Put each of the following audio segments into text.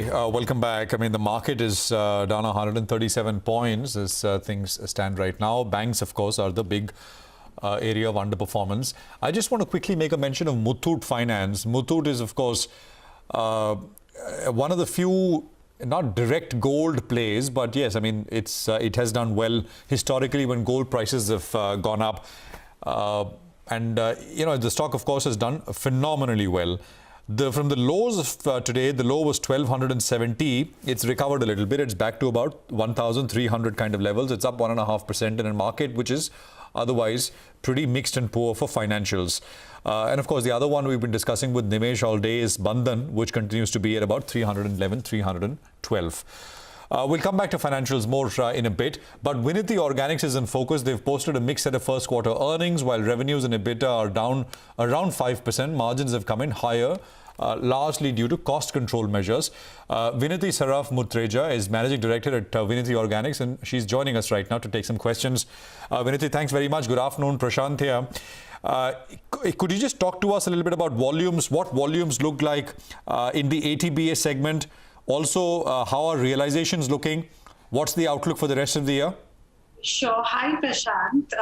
Welcome back. I mean, the market is down 137 points as things stand right now. Banks, of course, are the big area of underperformance. I just want to quickly make a mention of Muthoot Finance. Muthoot is, of course, one of the few not direct gold plays, but yes, I mean, it has done well historically when gold prices have gone up. The stock, of course, has done phenomenally well. From the lows of today, the low was 1270. It's recovered a little bit. It's back to about 1,300 kind of levels. It's up 1.5% in a market which is otherwise pretty mixed and poor for financials. And of course, the other one we've been discussing with Nimesh all day is Bandhan, which continues to be at about 311, 312. We'll come back to financials more in a bit, but Vinity Organics is in focus. They've posted a mixed set of first quarter earnings, while revenues and EBITDA are down around 5%. Margins have come in higher, largely due to cost control measures. Vinity Saraf Mutreja is Managing Director at Vinity Organics, and she's joining us right now to take some questions. Vinity, thanks very much. Good afternoon. Prashant here. Could you just talk to us a little bit about volumes, what volumes look like in the ATBA segment? Also, how are realizations looking? What's the outlook for the rest of the year? Sure. Hi, Prashant.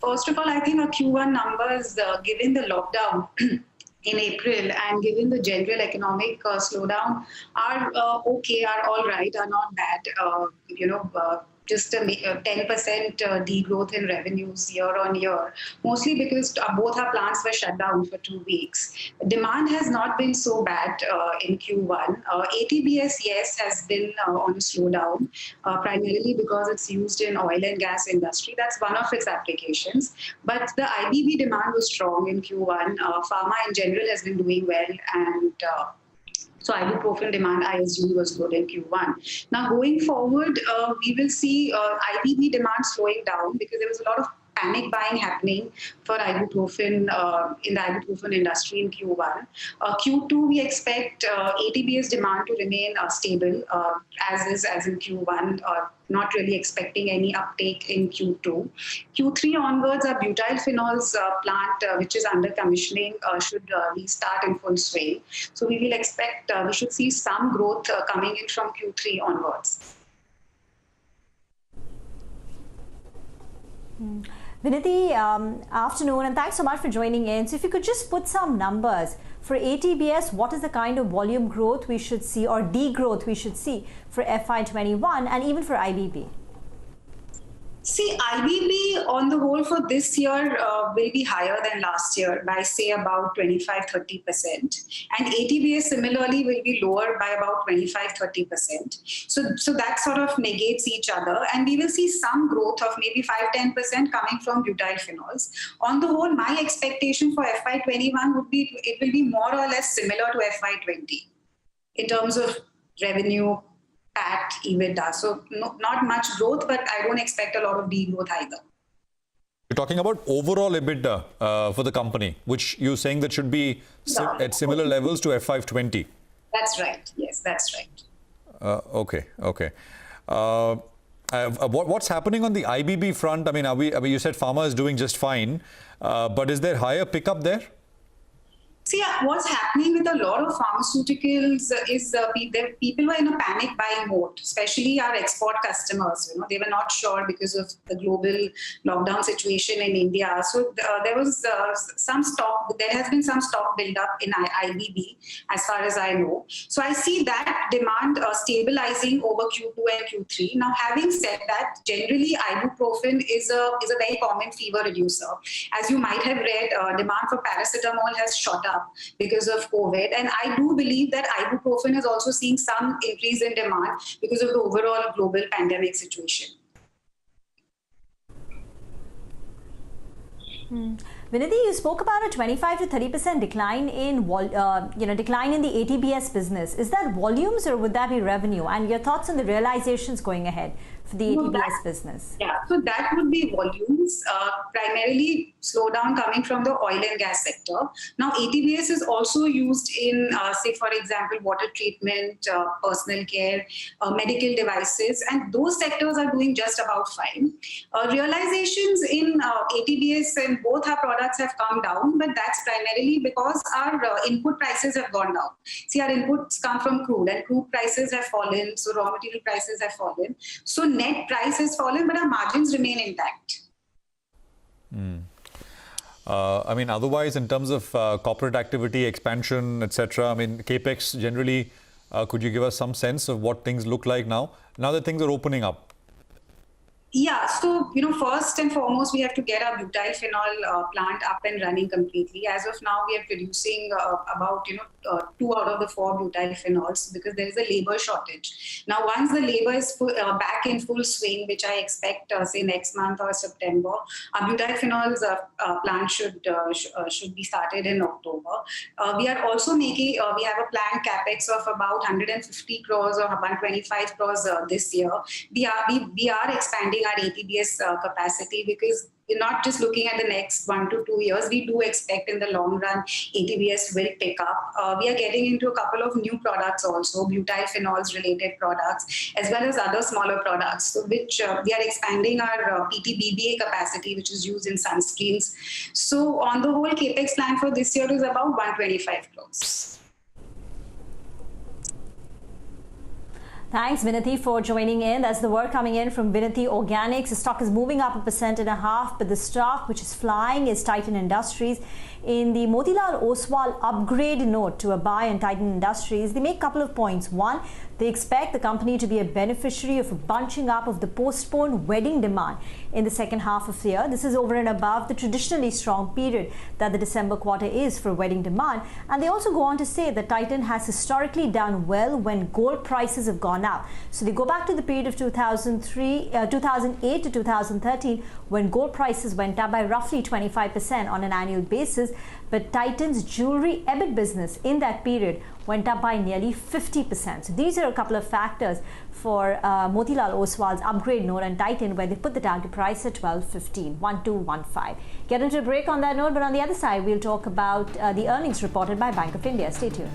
First of all, I think our Q1 numbers, given the lockdown in April and given the general economic slowdown, are okay, are all right, are not bad. Just a 10% degrowth in revenues year on year, mostly because both our plants were shut down for 2 weeks. Demand has not been so bad in Q1. ATBS, yes, has been on a slowdown, primarily because it's used in oil and gas industry. That's one of its applications. But the IBB demand was strong in Q1. Pharma in general has been doing well, and so ibuprofen demand, I assume, was good in Q1. Now, going forward, we will see IBB demand slowing down because there was a lot of panic buying happening for ibuprofen in the ibuprofen industry in Q1. Q2, we expect ATBS demand to remain stable as in Q1. Not really expecting any uptake in Q2. Q3 onwards, our butyl phenols plant, which is under commissioning, should restart in full swing. So we will expect, we should see some growth coming in from Q3 onwards. Vinity, afternoon, and thanks so much for joining in. So if you could just put some numbers for ATBS, what is the kind of volume growth we should see or degrowth we should see for FY21 and even for IBB? See, IBB on the whole for this year will be higher than last year by, say, about 25-30%. And ATBS similarly will be lower by about 25-30%. So that sort of negates each other. And we will see some growth of maybe 5-10% coming from butyl phenols. On the whole, my expectation for FY21 would be, it will be more or less similar to FY20 in terms of revenue, PAT, EBITDA. So not much growth, but I don't expect a lot of degrowth either. You're talking about overall EBITDA for the company, which you're saying that should be at similar levels to FY20. That's right. Yes, that's right. Okay. What's happening on the IBB front? I mean, you said pharma is doing just fine, but is there higher pickup there? See, what's happening with a lot of pharmaceuticals is people were in a panic buying mode, especially our export customers. They were not sure because of the global lockdown situation in India. So there was some stock. There has been some stock build-up in IBB, as far as I know. So I see that demand stabilizing over Q2 and Q3. Now, having said that, generally ibuprofen is a very common fever reducer. As you might have read, demand for paracetamol has shot up because of COVID. And I do believe that ibuprofen is also seeing some increase in demand because of the overall global pandemic situation. Vinity, you spoke about a 25 to 30% decline in decline in the ATBS business. Is that volumes or would that be revenue? And your thoughts on the realizations going ahead for the ATBS business? Yeah, so that would be volumes, primarily slowdown coming from the oil and gas sector. Now, ATBS is also used in, say, for example, water treatment, personal care, medical devices, and those sectors are doing just about fine. Realizations in ATBS and both our products have come down, but that's primarily because our input prices have gone down. See, our inputs come from crude, and crude prices have fallen, so raw material prices have fallen. So net price has fallen, but our margins remain intact. I mean, otherwise, in terms of corporate activity, expansion, etc., I mean, CapEx generally, could you give us some sense of what things look like now that things are opening up? Yeah, so, first and foremost, we have to get our butyl phenol plant up and running completely. As of now, we are producing about, 2 out of the 4 butyl phenols because there is a labor shortage. Now, once the labor is back in full swing, which I expect, say, next month or September, our butyl phenols plant should be started in October. We are also making, we have a planned capex of about 150 crores or 125 crores this year. We are expanding our ATBS capacity because we're not just looking at the next 1 to 2 years. We do expect in the long run ATBS will pick up. We are getting into a couple of new products also, butyl phenols related products, as well as other smaller products, so which we are expanding our PTBBA capacity, which is used in sunscreens. So on the whole, capex plan for this year is about 125 crores. Thanks, Vinati, for joining in. That's the word coming in from Vinati Organics. The stock is moving up 1.5%, but the stock which is flying is Titan Industries. In the Motilal Oswal upgrade note to a buy on Titan Industries, they make a couple of points. One, they expect the company to be a beneficiary of a bunching up of the postponed wedding demand in the second half of the year. This is over and above the traditionally strong period that the December quarter is for wedding demand. And they also go on to say that Titan has historically done well when gold prices have gone up. So they go back to the period of 2008 to 2013 when gold prices went up by roughly 25% on an annual basis. But Titan's jewelry EBIT business in that period went up by nearly 50%. So these are a couple of factors for Motilal Oswal's upgrade note on Titan, where they put the target price at 1215. Get into a break on that note, but on the other side, we'll talk about the earnings reported by Bank of India. Stay tuned.